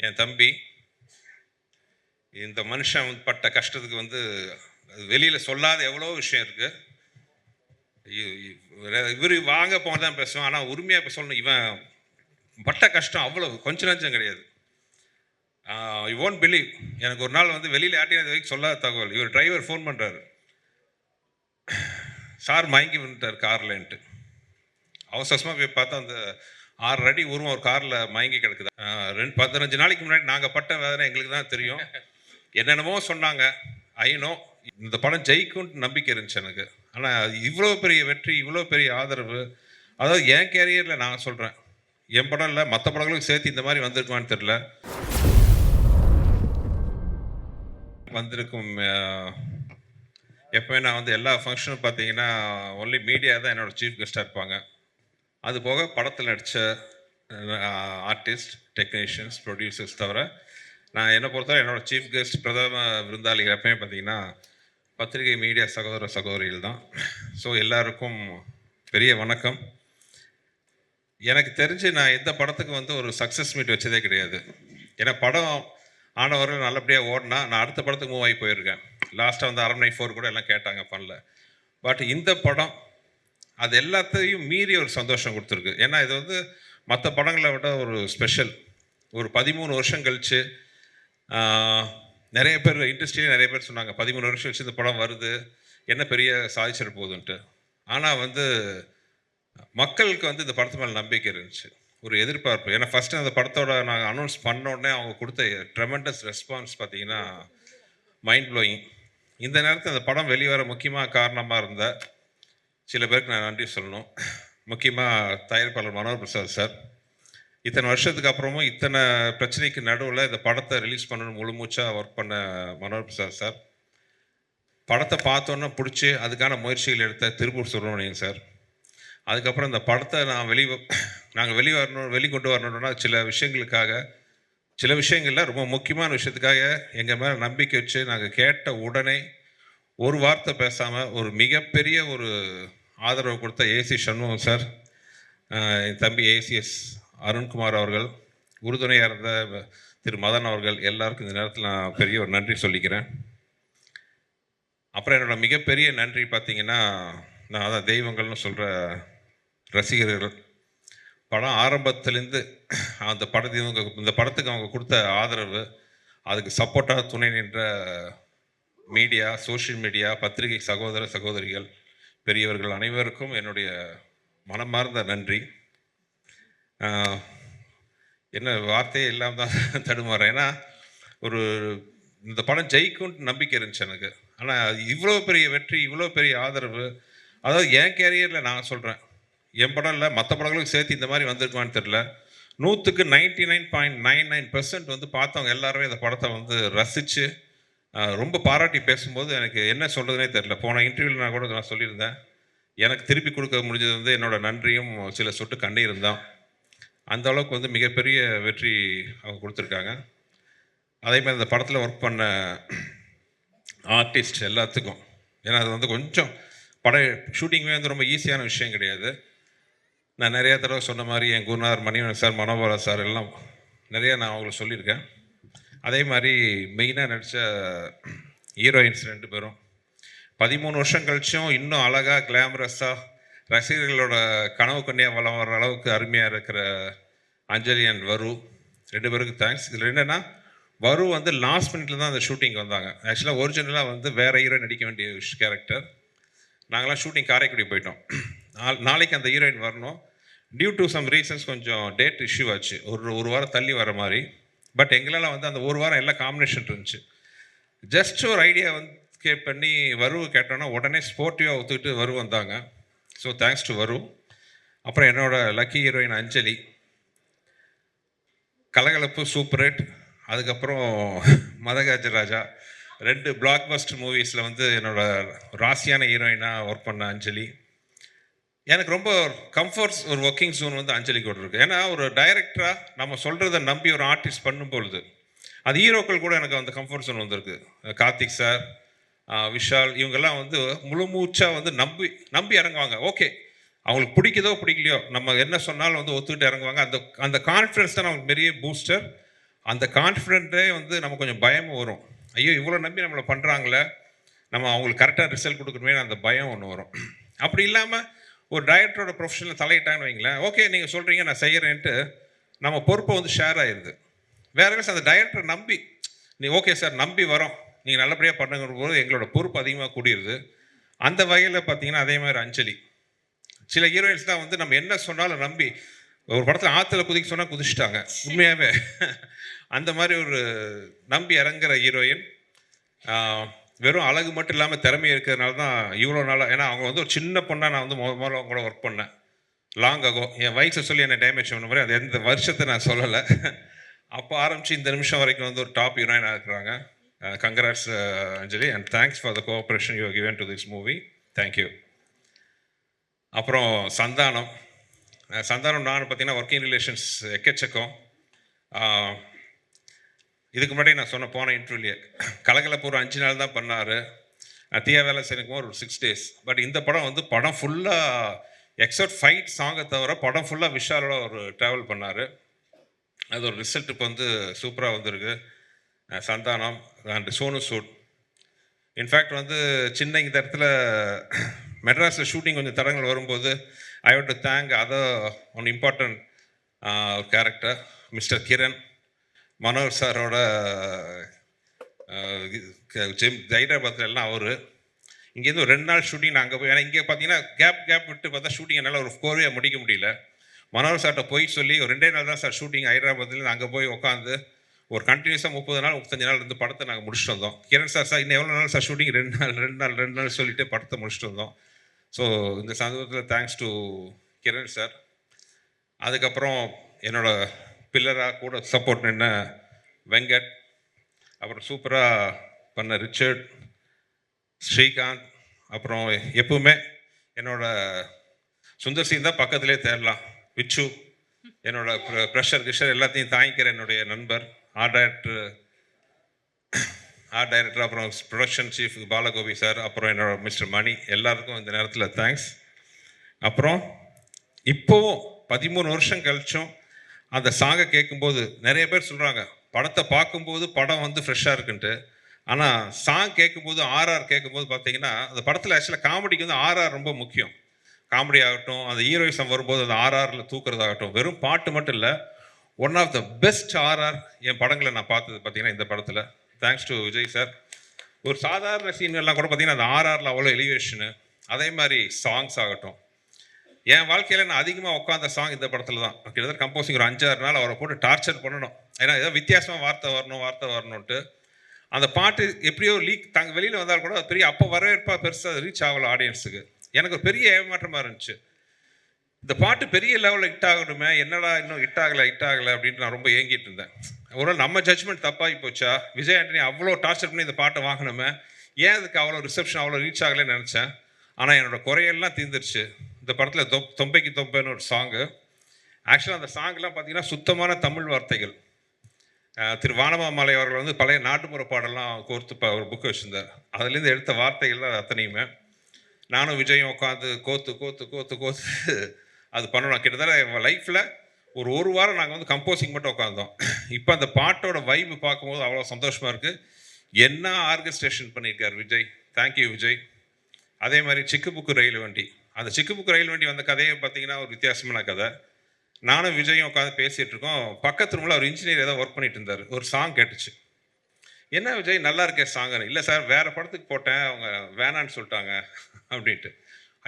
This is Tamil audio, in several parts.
என் தம்பி இந்த மனுஷன் பட்ட கஷ்டத்துக்கு வந்து வெளியில் சொல்லாத எவ்வளோ விஷயம் இருக்குது. இவர் வாங்க போக தான் பேசுவோம், ஆனால் உரிமையாக இப்போ சொல்லணும். இவன் பட்ட கஷ்டம் அவ்வளோ கொஞ்சம் நஞ்சம் கிடையாது. You won't believe. எனக்கு ஒரு நாள் வந்து வெளியில் யார்ட்டையும் இது வரைக்கும் சொல்லாத தகவல். இவர் டிரைவர் ஃபோன் பண்ணுறாரு, சார் மயங்கி வந்துட்டார் கார்லன்ட்டு. அவசரமாக போய் பார்த்தா அந்த 6 அடி உருவம் ஒரு காரில் மயங்கி கிடக்குது. 15 நாளைக்கு முன்னாடி நாங்கள் பட்ட வேதனை எங்களுக்கு தான் தெரியும். என்னென்னமோ சொன்னாங்க. ஐநோ இந்த படம் ஜெயிக்கும்னு நம்பிக்கை இருந்துச்சு எனக்கு. ஆனால் இவ்வளோ பெரிய வெற்றி, இவ்வளோ பெரிய ஆதரவு, அதாவது என் கேரியரில் நான் சொல்கிறேன், என் படம் இல்லை மற்ற படங்களுக்கு சேர்த்து இந்த மாதிரி வந்திருக்குமான்னு தெரில. வந்திருக்கும் எப்போவே நான் வந்து எல்லா ஃபங்க்ஷனும் பார்த்தீங்கன்னா ஒன்லி மீடியா தான் என்னோடய சீஃப் கெஸ்ட்டாக இருப்பாங்க. அது போக படத்தில் நடித்த ஆர்டிஸ்ட், டெக்னீஷியன்ஸ், ப்ரொடியூசர்ஸ் தவிர நான் என்னை பொறுத்தவரை என்னோடய சீஃப் கெஸ்ட், பிரதம விருந்தாளிகள் எப்பவுமே பார்த்தீங்கன்னா பத்திரிகை மீடியா சகோதர சகோதரிகள் தான். ஸோ எல்லாருக்கும் பெரிய வணக்கம். எனக்கு தெரிஞ்சு நான் எந்த படத்துக்கு வந்து ஒரு சக்ஸஸ் மீட் வச்சதே கிடையாது. ஏன்னா படம் ஆனவர்கள் நல்லபடியாக ஓடினா நான் அடுத்த படத்துக்கு மூவ் ஆகி போயிருக்கேன். லாஸ்ட்டாக வந்து அரண்மனை 4 கூட எல்லாம் கேட்டாங்க, பண்ணல. பட் இந்த படம் அது எல்லாத்தையும் மீறி ஒரு சந்தோஷம் கொடுத்துருக்கு. ஏன்னா இது வந்து மற்ற படங்களை விட ஒரு ஸ்பெஷல். ஒரு 13 வருஷம் கழித்து நிறைய பேர் இண்டஸ்ட்ரியிலே நிறைய பேர் சொன்னாங்க 13 வருஷம் வச்சு இந்த படம் வருது, என்ன பெரிய சாதிச்சிட போகுதுன்ட்டு. ஆனால் வந்து மக்களுக்கு வந்து இந்த படத்து மேலே நம்பிக்கை இருந்துச்சு, ஒரு எதிர்பார்ப்பு. ஏன்னா ஃபஸ்ட்டு அந்த படத்தோட நாங்கள் அனௌன்ஸ் பண்ணோடனே அவங்க கொடுத்த ட்ரெமெண்டஸ் ரெஸ்பான்ஸ் பார்த்தீங்கன்னா மைண்ட் ப்ளோயிங். இந்த நேரத்தில் அந்த படம் வெளிவர முக்கியமாக காரணமாக இருந்த சில பேருக்கு நான் நன்றி சொல்லணும். முக்கியமாக தயாரிப்பாளர் மனோகர் பிரசாத் சார். இத்தனை வருஷத்துக்கு அப்புறமும் இத்தனை பிரச்சனைக்கு நடுவில் இந்த படத்தை ரிலீஸ் பண்ணணும் முழு மூச்சாக ஒர்க் பண்ண மனோகர் பிரசாத் சார். படத்தை பார்த்தோன்னா பிடிச்சி அதுக்கான முயற்சிகள் எடுத்த திருப்பூர் சுப்பிரமணியன் சார். அதுக்கப்புறம் இந்த படத்தை நாங்கள் வெளிக்கொண்டு வரணுன்னா சில விஷயங்களில் ரொம்ப முக்கியமான விஷயத்துக்காக எங்கள் மேலே நம்பிக்கை வச்சு நாங்கள் கேட்ட உடனே ஒரு வார்த்தை பேசாமல் ஒரு மிகப்பெரிய ஒரு ஆதரவு கொடுத்த ஏசி சண்முகம் சார், என் தம்பி ஏசிஎஸ் அருண்குமார் அவர்கள், உறுதுணையாக இருந்த திரு மதன் அவர்கள், எல்லாருக்கும் இந்த நேரத்தில் நான் பெரிய ஒரு நன்றி சொல்லிக்கிறேன். அப்புறம் என்னோடய மிகப்பெரிய நன்றி பார்த்திங்கன்னா, நான் அதான் தெய்வங்கள்னு சொல்கிற ரசிகர்கள். படம் ஆரம்பத்துலேருந்து இந்த படத்துக்கு அவங்க கொடுத்த ஆதரவு, அதுக்கு சப்போர்ட்டாக துணை நின்ற மீடியா, சோஷியல் மீடியா, பத்திரிகை சகோதர சகோதரிகள், பெரியவர்கள் அனைவருக்கும் என்னுடைய மனமார்ந்த நன்றி. என்ன வார்த்தையே இல்லாமல் தான் தடுமாறேன். ஏன்னா இந்த படம் ஜெயிக்கும்னு நம்பிக்கை இருந்துச்சு எனக்கு. ஆனால் இவ்வளோ பெரிய வெற்றி, இவ்வளோ பெரிய ஆதரவு, அதாவது என் கேரியரில் நான் சொல்கிறேன், என் படம் இல்லை மற்ற படங்களுக்கு சேர்த்து இந்த மாதிரி வந்திருக்குமான்னு தெரில. 100க்கு 99.99% வந்து பார்த்தவங்க எல்லாருமே இந்த படத்தை வந்து ரசித்து ரொம்ப பாராட்டி பேசும்போது எனக்கு என்ன சொல்கிறதுனே தெரில. போன இன்டர்வியூவில் நான் கூட நான் சொல்லியிருந்தேன், எனக்கு திருப்பி கொடுக்க முடிஞ்சது வந்து என்னோடய நன்றியும் சில சொட்டு கண்ணீரும் தான். அந்த அளவுக்கு வந்து மிகப்பெரிய வெற்றி அவங்க கொடுத்துருக்காங்க. அதேமாதிரி இந்த படத்தில் ஒர்க் பண்ண ஆர்டிஸ்ட் எல்லாத்துக்கும், ஏன்னா அது வந்து கொஞ்சம் ஷூட்டிங்குமே வந்து ரொம்ப ஈஸியான விஷயம் கிடையாது. நான் நிறையா தடவை சொன்ன மாதிரி என் குருநாதர் மணிவன் சார், மனோபாலா சார் எல்லாம் நிறையா நான் அவங்களுக்கு சொல்லியிருக்கேன். அதே மாதிரி மெயினாக நடித்த ஹீரோயின்ஸ் 2 பேரும் 13 வருஷம் கழிச்சும் இன்னும் அழகாக கிளாமரஸாக ரசிகர்களோட கனவு கண்ணியாக வளம் வர அளவுக்கு அருமையாக இருக்கிற அஞ்சலி அண்ட் வரு 2 பேருக்கு தேங்க்ஸ். இதில் என்னென்னா, வரு வந்து லாஸ்ட் மினிட்ல தான் அந்த ஷூட்டிங் வந்தாங்க. ஆக்சுவலாக ஒரிஜினலாக வந்து வேறு ஹீரோயின் நடிக்க வேண்டிய கேரக்டர். நாங்களாம் ஷூட்டிங் காரைக்குடி போயிட்டோம். நாளைக்கு அந்த ஹீரோயின் வரணும். டியூ டு சம் ரீசன்ஸ் கொஞ்சம் டேட் இஷ்யூ ஆச்சு, ஒரு வாரம் தள்ளி வர மாதிரி. பட் எங்களால் வந்து அந்த ஒரு வாரம் எல்லாம் காம்பினேஷன் இருந்துச்சு. ஜஸ்ட் ஒரு ஐடியா வந்து பண்ணி வரு கேட்டோன்னா உடனே ஸ்போர்ட்டிவாக ஒத்துக்கிட்டு வரு வந்தாங்க. ஸோ தேங்க்ஸ் டு வரு. அப்புறம் என்னோடய லக்கி ஹீரோயின் அஞ்சலி, கலகலப்பு, சூப்பர் ஹிட், அதுக்கப்புறம் மதகாஜராஜா 2 பிளாக் பஸ்டர் மூவிஸில் வந்து என்னோடய ராசியான ஹீரோயினாக ஒர்க் பண்ண அஞ்சலி. எனக்கு ரொம்ப கம்ஃபர்ட்ஸ் ஒரு ஒர்க்கிங் ஜோன் வந்து அஞ்சலி கூட இருக்குது. ஏன்னா ஒரு டைரக்டராக நம்ம சொல்கிறத நம்பி ஒரு ஆர்டிஸ்ட் பண்ணும்பொழுது அது ஹீரோக்கள் கூட எனக்கு அந்த கம்ஃபர்ட் ஜோன் வந்திருக்கு. கார்த்திக் சார், விஷால், இவங்கெல்லாம் வந்து முழு மூச்சாக வந்து நம்பி இறங்குவாங்க. ஓகே, அவங்களுக்கு பிடிக்குதோ பிடிக்கலையோ நம்ம என்ன சொன்னாலும் வந்து ஒத்துக்கிட்டு இறங்குவாங்க. அந்த கான்ஃபிடன்ஸ் தான் அவங்களுக்கு பெரிய பூஸ்டர். அந்த கான்ஃபிடென்ட்டே வந்து நம்ம கொஞ்சம் பயமும் வரும். ஐயோ இவ்வளோ நம்பி நம்மளை பண்ணுறாங்களே, நம்ம அவங்களுக்கு கரெக்டாக ரிசல்ட் கொடுக்கணுமே அந்த பயம் ஒன்று வரும். அப்படி இல்லாமல் ஒரு டைரக்டரோட ப்ரொஃபஷனில் தலையிட்டாங்கன்னு வைங்களேன், ஓகே நீங்கள் சொல்கிறீங்க நான் செய்கிறேன்ட்டு நம்ம பொறுப்பை வந்து ஷேர் ஆயிடுது. வேற அந்த டைரக்டர் நம்பி நீ ஓகே சார் நம்பி வரோம், நீங்கள் நல்லபடியாக பண்ணுங்கிற போது எங்களோட பொறுப்பு அதிகமாக கூடியிருது. அந்த வகையில் பார்த்தீங்கன்னா அதே மாதிரி அஞ்சலி, சில ஹீரோயின்ஸ் தான் வந்து நம்ம என்ன சொன்னாலும் நம்பி ஒரு படத்தில் ஆற்றுல குதிக்க சொன்னால் குதிச்சிட்டாங்க உண்மையாகவே. அந்த மாதிரி ஒரு நம்பி இறங்குற ஹீரோயின் வெறும் அழகு மட்டும் இல்லாமல் திறமை இருக்கிறதுனால தான் இவ்வளோ நாளாக. ஏன்னா அவங்க வந்து ஒரு சின்ன பொண்ணாக நான் வந்து முதல்ல அவங்க கூட ஒர்க் பண்ணேன் லாங் ஆகோ. என் வயசை சொல்லி என்னை டேமேஜ் பண்ண மாதிரி அது எந்த வருஷத்தை நான் சொல்லலை. அப்போ ஆரம்பித்து இந்த நிமிஷம் வரைக்கும் வந்து ஒரு டாப் ஹீரோயினாக இருக்கிறாங்க. Congrats Anjali and thanks for the cooperation you given to this movie. Thank you. அப்புறம் சந்தானம் நான் பார்த்தீங்கன்னா ஒர்க்கிங் ரிலேஷன்ஸ் எக்கச்சக்கம். இதுக்கு முன்னாடி நான் போன இன்டர்வியூலேயே கலகலப்பு ஒரு 5 நாள் தான் பண்ணார். தீயா வேலை செய்யணும் ஒரு 6 days. பட் இந்த படம் வந்து படம் ஃபுல்லாக எக்ஸப்ட் ஃபைட் சாங்கை தவிர படம் ஃபுல்லாக விஷாலோட ஒரு ட்ராவல் பண்ணார். அது ஒரு ரிசல்ட் இப்போ வந்து சூப்பராக வந்திருக்கு. சந்தானம் அண்ட் சோனு சூட். இன்ஃபேக்ட் வந்து சின்ன இந்த இடத்துல மெட்ராஸில் ஷூட்டிங் கொஞ்சம் தடங்கள் வரும்போது I want to thank other one important character mister Kiran, மனோர் சாரோட ஹைதராபாத்தில் எல்லாம் அவர் இங்கேருந்து ஒரு 2 நாள் ஷூட்டிங் நான் அங்கே போய், ஏன்னா இங்கே பார்த்தீங்கன்னா கேப் விட்டு பார்த்தா ஷூட்டிங் என்னால் ஒரு 4 days முடிக்க முடியல. மனோர் சார்கிட்ட போய் சொல்லி ஒரு 2 நாள் தான் சார் ஷூட்டிங் ஹைதராபாத்லேருந்து அங்கே போய் உட்காந்து ஒரு கண்டினியூஸாக 30 நாள் 35 நாள் இருந்து படத்தை நாங்கள் முடிச்சுட்டு வந்தோம். கிரண் சார் இன்னும் எவ்வளோ நாள் சார் ஷூட்டிங் 2 நாள் சொல்லிட்டு படத்தை முடிச்சுட்டு வந்தோம். ஸோ இந்த சந்தர்ப்பத்தில் தேங்க்ஸ் டு கிரண் சார். அதுக்கப்புறம் என்னோட பில்லராக கூட சப்போர்ட் நின்ன வெங்கட், அப்புறம் சூப்பராக பண்ண ரிச்சர்ட், ஸ்ரீகாந்த், அப்புறம் எப்பவுமே என்னோட சுந்தர் சிங் தான் பக்கத்துலேயே தேடலாம், விச்சு, என்னோட ப்ரெஷர் கிஷர் எல்லாத்தையும் தாங்கிக்கிற என்னுடைய நண்பர், ஆர்ட் டைரக்டர், அப்புறம் ப்ரொடக்ஷன் சீஃப் பாலகோபி சார், அப்புறம் என்னோட மிஸ்டர் மணி, எல்லாருக்கும் இந்த நேரத்தில் தேங்க்ஸ். அப்புறம் இப்போவும் 13 வருஷம் கழிச்சும் அந்த சாங்கை கேட்கும்போது நிறைய பேர் சொல்கிறாங்க படத்தை பார்க்கும்போது படம் வந்து ஃப்ரெஷ்ஷாக இருக்குன்ட்டு. ஆனால் சாங் கேட்கும்போது கேட்கும்போது பார்த்தீங்கன்னா அந்த படத்தில் ஆக்சுவலாக காமெடிக்கு வந்து ரொம்ப முக்கியம். காமெடி ஆகட்டும், அந்த ஹீரோயிசம் வரும்போது அந்த ஆர்ஆரில் தூக்குறதாகட்டும், வெறும் பாட்டு மட்டும் இல்லை, ஒன் ஆஃப் த பெஸ்ட் என் படங்களை நான் பார்த்தது பார்த்தீங்கன்னா இந்த படத்தில். Thanks to Vijay sir. ஒரு சாதாரண சீன்கள்லாம் கூட பார்த்தீங்கன்னா அந்த ஆர்ஆரில் அவ்வளோ எலிவேஷனு. அதே மாதிரி சாங்ஸ் ஆகட்டும், என் வாழ்க்கையில் நான் அதிகமாக உட்காந்த சாங் இந்த படத்தில் தான். கிட்டத்தட்ட கம்போசிங் ஒரு 5-6 நாள் அவரை போட்டு டார்ச்சர் பண்ணணும். ஏன்னா ஏதோ வித்தியாசமாக வார்த்தை வரணுன்ட்டு அந்த பாட்டு எப்படியோ வெளியில் வந்தால் கூட அது பெரிய அப்போ வரவேற்பாக பெருசாக ரீச் ஆகலை ஆடியன்ஸுக்கு. எனக்கு ஒரு பெரிய ஏமாற்றமாக இருந்துச்சு. இந்த பாட்டு பெரிய லெவலில் ஹிட் ஆகணுமே, என்னடா இன்னும் ஹிட் ஆகலை அப்படின்ட்டு நான் ரொம்ப ஏங்கிட்டு இருந்தேன். ஒரு நம்ம ஜட்ஜ்மெண்ட் தப்பாகி போச்சா, விஜய் ஆண்டனி அவ்வளோ டார்ச்சர் பண்ணி இந்த பாட்டை வாங்கினோமே, ஏன் அதுக்கு அவ்வளோ ரிசப்ஷன் அவ்வளோ ரீச் ஆகலைன்னு நினச்சேன். ஆனால் என்னோடய குறையெல்லாம் தீர்ந்துருச்சு. இந்த படத்தில் தொம்பைக்கு தொம்பைன்னு ஒரு சாங்கு. ஆக்சுவலாக அந்த சாங்கெலாம் பார்த்தீங்கன்னா சுத்தமான தமிழ் வார்த்தைகள். திரு வானமாமலை அவர்கள் வந்து பழைய நாட்டுப்புற பாடலாம் கோர்த்து ஒரு புக்கு வச்சுருந்தார். அதுலேருந்து எடுத்த வார்த்தைகள் தான் அத்தனையுமே. நானும் விஜயும் உட்காந்து கோத்து அது பண்ணணும். கிட்டத்தட்ட என் லைஃப்பில் ஒரு வாரம் நாங்கள் வந்து கம்போசிங் மட்டும் உட்காந்தோம். இப்போ அந்த பாட்டோட வைப்பு பார்க்கும்போது அவ்வளோ சந்தோஷமாக இருக்குது. என்ன ஆர்கஸ்ட்ரேஷன் பண்ணியிருக்கார் விஜய். தேங்க்யூ விஜய். அதே மாதிரி சிக்கு புக்கு ரயில் வண்டி, அந்த சிக்கு புக்கு ரயில் வண்டி வந்த கதையை பார்த்தீங்கன்னா ஒரு வித்தியாசமான கதை. நானும் விஜயும் உட்காந்து பேசிகிட்டு இருக்கோம். பக்கத்து ரூமில் ஒரு இன்ஜினியர் ஏதோ ஒர்க் பண்ணிட்டு இருந்தார். ஒரு சாங் கேட்டுச்சு. என்ன விஜய் நல்லா இருக்கே சாங்குன்னு. இல்லை சார் வேறு படத்துக்கு போட்டேன், அவங்க வேணான்னு சொல்லிட்டாங்க அப்படின்ட்டு.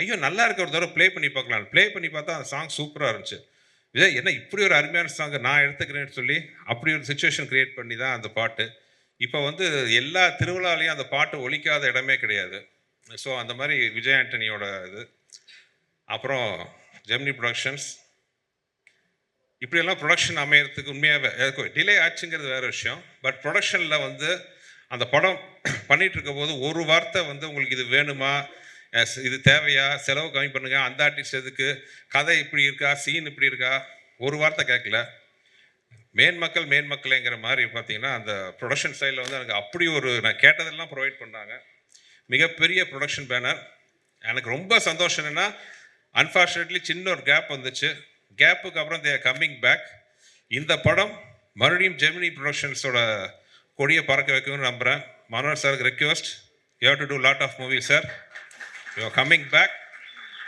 ஐயோ நல்லா இருக்க, ஒரு தடவை ப்ளே பண்ணி பார்க்கலாம். ப்ளே பண்ணி பார்த்தா அந்த சாங் சூப்பராக இருந்துச்சு. விஜய் என்ன இப்படி ஒரு அருமையான சாங்கை நான் எடுத்துக்கிறேன்னு சொல்லி அப்படி ஒரு சுச்சுவேஷன் க்ரியேட் பண்ணி தான் அந்த பாட்டு இப்போ வந்து எல்லா திருவிழாலையும் அந்த பாட்டு ஒலிக்காத இடமே கிடையாது. ஸோ அந்த மாதிரி விஜய் ஆண்டனியோட இது. அப்புறம் ஜெமினி ப்ரொடக்ஷன்ஸ், இப்படியெல்லாம் ப்ரொடக்ஷன் அமையறதுக்கு உண்மையாகவே டிலே ஆச்சுங்கிறது வேறு விஷயம். பட் ப்ரொடக்ஷனில் வந்து அந்த படம் பண்ணிகிட்டு இருக்க போது ஒரு வார்த்தை வந்து உங்களுக்கு இது வேணுமா, இது தேவையா, செலவு கம்மி பண்ணுங்க, அந்த ஆர்டிஸ்ட் எதுக்கு, கதை இப்படி இருக்கா, சீன் இப்படி இருக்கா, ஒரு வார்த்தை கேட்கல. மேன்மக்களேங்கிற மாதிரி பார்த்தீங்கன்னா அந்த ப்ரொடக்ஷன் சைடில் வந்து எனக்கு அப்படி ஒரு நான் கேட்டதெல்லாம் ப்ரொவைட் பண்ணாங்க. மிகப்பெரிய ப்ரொடக்ஷன் பேனர். எனக்கு ரொம்ப சந்தோஷம் என்னென்னா அன்ஃபார்ச்சுனேட்லி சின்ன ஒரு கேப் வந்துச்சு. கேப்புக்கு அப்புறம் தே ஆர் கம்மிங் பேக். இந்த படம் மறுபடியும் ஜெமினி ப்ரொடக்ஷன்ஸோட கொடியை பறக்க வைக்கணும்னு நம்புகிறேன். மனோஜ் சாருக்கு request, you have to do lot of movies sir, you are coming back.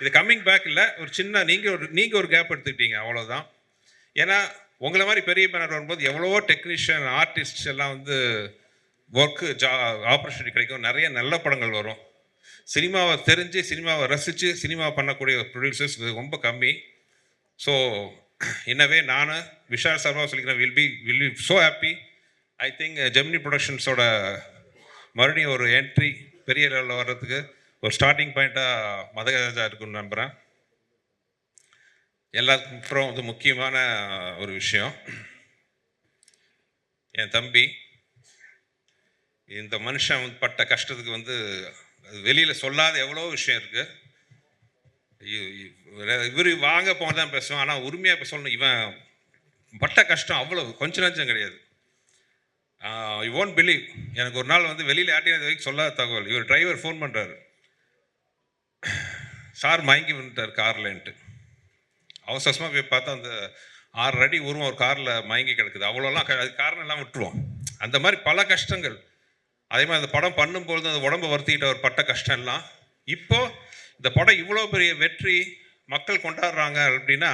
இது கம்மிங் பேக் இல்லை, ஒரு சின்ன நீங்கள் ஒரு கேப் எடுத்துக்கிட்டீங்க, அவ்வளோதான். ஏன்னா உங்களை மாதிரி பெரிய பேனர் வரும்போது எவ்வளவோ டெக்னீஷியன் ஆர்டிஸ்ட் எல்லாம் வந்து ஒர்க்கு ஆப்பர்ச்சுனிட்டி கிடைக்கும், நிறைய நல்ல படங்கள் வரும். சினிமாவை தெரிஞ்சு சினிமாவை ரசித்து சினிமாவை பண்ணக்கூடிய ப்ரொடியூசர்ஸ் ரொம்ப கம்மி. ஸோ இன்னவே நான் விஷால் சர்மா சொல்லிக்கிறேன், will be so happy. I think Gemini ப்ரொடக்ஷன்ஸோட மறுபடியும் ஒரு என்ட்ரி பெரிய லெவலில் வர்றதுக்கு ஒரு ஸ்டார்டிங் பாயிண்ட்டாக மதகஜா இருக்குன்னு நம்புகிறேன். எல்லாத்துக்கும் அப்புறம் வந்து முக்கியமான ஒரு விஷயம், என் தம்பி இந்த மனுஷன் பட்ட கஷ்டத்துக்கு வந்து வெளியில் சொல்லாத எவ்வளோ விஷயம் இருக்குது. இவர் வாங்க போக தான் பேசுவான், ஆனால் உரிமையாக இப்போ சொல்லணும், இவன் பட்ட கஷ்டம் அவ்வளோ கொஞ்சம் நஞ்சம் கிடையாது. யூ ஓன்ட் பிலீவ், எனக்கு ஒரு நாள் வந்து வெளியில் யார்ட்டையும் இது வரைக்கும் சொல்லாத தகவல், இவர் டிரைவர் ஃபோன் பண்ணுறாரு, சார் மயங்கி வந்துட்டார் கார்லன்ட்டு. அவசரமாக போய் பார்த்தா அந்த 6 அடி உருவம் ஒரு காரில் மயங்கி கிடக்குது. அவ்வளோலாம் அது காரணம் எல்லாம் விட்டுருவோம். அந்த மாதிரி பல கஷ்டங்கள். அதே மாதிரி அந்த படம் பண்ணும்பொழுது அந்த உடம்பை வருத்திக்கிட்ட ஒரு பட்ட கஷ்டம் எல்லாம் இப்போது இந்த படம் இவ்வளோ பெரிய வெற்றி மக்கள் கொண்டாடுறாங்க அப்படின்னா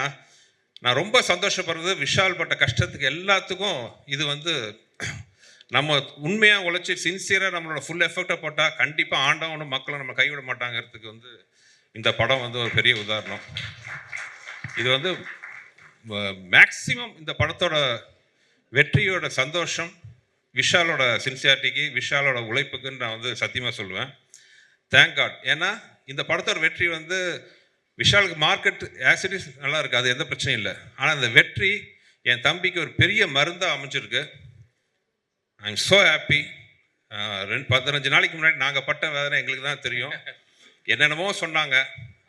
நான் ரொம்ப சந்தோஷப்படுறது. விஷால் பட்ட கஷ்டத்துக்கு எல்லாத்துக்கும் இது வந்து நம்ம உண்மையாக உழைச்சி சின்சியராக நம்மளோட ஃபுல் எஃபெக்டை போட்டால் கண்டிப்பாக ஆண்டவனும் மக்களும் நம்ம கைவிட மாட்டாங்கிறதுக்கு வந்து இந்த படம் வந்து ஒரு பெரிய உதாரணம். இது வந்து மேக்சிமம் இந்த படத்தோட வெற்றியோட சந்தோஷம் விஷாலோட சின்சியாரிட்டிக்கு, விஷாலோட உழைப்புக்குன்னு நான் வந்து சத்தியமாக சொல்லுவேன். Thank God. ஏன்னா இந்த படத்தோட வெற்றி வந்து விஷாலுக்கு மார்க்கெட் ஆக்சிடிஸ் நல்லா இருக்குது, அது எந்த பிரச்சனையும் இல்லை. ஆனால் இந்த வெற்றி என் தம்பிக்கு ஒரு பெரிய மருந்தாக அமைஞ்சிருக்கு. I am so happy. 15 நாளைக்கு முன்னாடி நாங்கள் பட்ட வேதனை எங்களுக்கு தான் தெரியும். என்னென்னமோ சொன்னாங்க.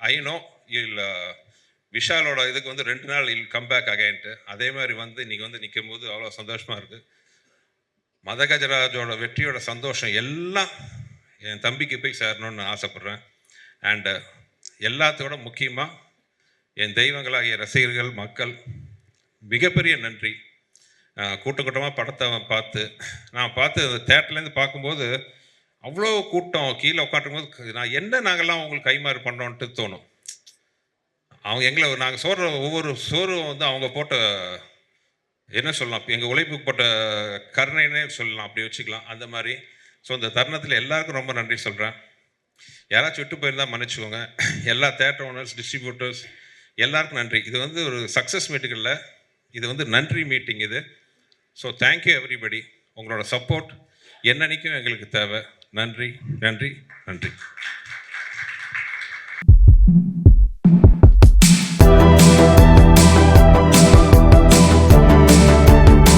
ஐ நோ இல்லை விஷாலோட இதுக்கு வந்து 2 நாள் இல் கம் பேக் அகைன்ட்டு. அதே மாதிரி வந்து இன்றைக்கி வந்து நிற்கும் போது அவ்வளோ சந்தோஷமாக இருக்குது. மதகஜராஜோட வெற்றியோட சந்தோஷம் எல்லாம் என் தம்பிக்கு போய் சேரணும்னு ஆசைப்பட்றேன். அண்டு எல்லாத்தோட முக்கியமாக என் தெய்வங்களாகிய ரசிகர்கள் மக்கள் மிகப்பெரிய நன்றி. கூட்டமாக படத்தை நான் பார்த்து அந்த தேட்டர்லேருந்து பார்க்கும்போது அவ்வளோ கூட்டம் கீழே உட்காந்தும்போது நாங்கள்லாம் உங்களுக்கு கைமாறு பண்ணோன்ட்டு தோணும். அவங்க எங்களை நாங்கள் ஒவ்வொரு சோறும் வந்து அவங்க போட்ட என்ன சொல்லலாம், எங்கள் உழைப்புக்கு போட்ட கருணைன்னே சொல்லலாம், அப்படி வச்சுக்கலாம் அந்த மாதிரி. ஸோ இந்த தருணத்தில் எல்லாருக்கும் ரொம்ப நன்றி சொல்கிறேன். யாராச்சும் விட்டு போயிருந்தால் மன்னிச்சுக்கோங்க. எல்லா தேட்டர் ஓனர்ஸ், டிஸ்ட்ரிபியூட்டர்ஸ் எல்லாருக்கும் நன்றி. இது வந்து ஒரு சக்ஸஸ் மீட்டிங் இல்லை, இது வந்து நன்றி மீட்டிங் இது. So thank you everybody. உங்களோட சப்போர்ட் என்னன்னைக்கும் எங்களுக்கு தேவை. நன்றி நன்றி நன்றி.